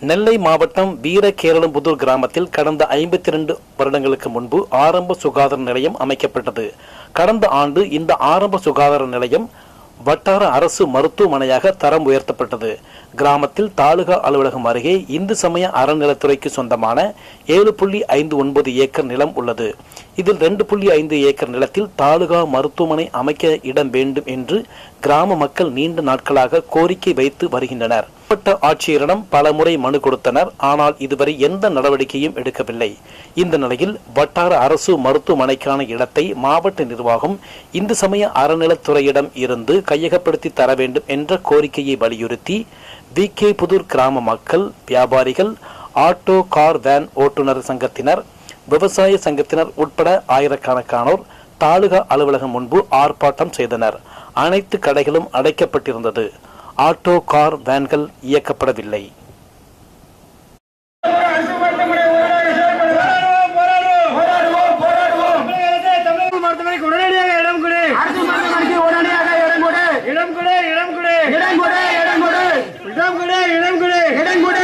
நெல்லை மாவட்டம் வீரகேரளம்புதூர் கிராமத்தில் கடந்த 52 வருடங்களுக்கு முன்பு ஆரம்ப சுகாதார நிலையம் அமைக்கப்பட்டது. கடந்த ஆண்டு இந்த ஆரம்ப சுகாதார நிலையம் வட்டார அரசு மருத்துவமனையாக தரம் உயர்த்தப்பட்டது. கிராமத்தில் தாலுகா அலுவலகம் அருகே இந்து சமய அறநிலைத்துறைக்கு சொந்தமான 7.59 ஏக்கர் நிலம் உள்ளது. இதில் 2.5 ஏக்கர் நிலத்தில் தாலுகா மருத்துவமனை அமைக்க இடம் வேண்டும் என்று கிராம மக்கள் நீண்ட நாட்களாக கோரிக்கை வைத்து வருகின்றனர். மாவட்ட ஆட்சியரிடம் பலமுறை மனு கொடுத்தனர். ஆனால் இதுவரை எந்த நடவடிக்கையும் எடுக்கவில்லை. இந்த நிலையில் வட்டார அரசு மருத்துவமனைக்கான இடத்தை மாவட்ட நிர்வாகம் இந்து சமய அறநிலைத்துறையிடம் இருந்து கையகப்படுத்தி தர வேண்டும் என்ற கோரிக்கையை வலியுறுத்தி VK புதூர் கிராம மக்கள், வியாபாரிகள், ஆட்டோ கார் வேன் ஓட்டுநர் சங்கத்தினர், விவசாய சங்கத்தினர் உட்பட ஆயிரக்கணக்கானோர் தாலுகா அலுவலகம் முன்பு ஆர்ப்பாட்டம் செய்தனர். அனைத்து கடைகளும் அடைக்கப்பட்டிருந்தது. ஆட்டோ கார் வேன்கள் இயக்கப்படவில்லை. இடம் கொடு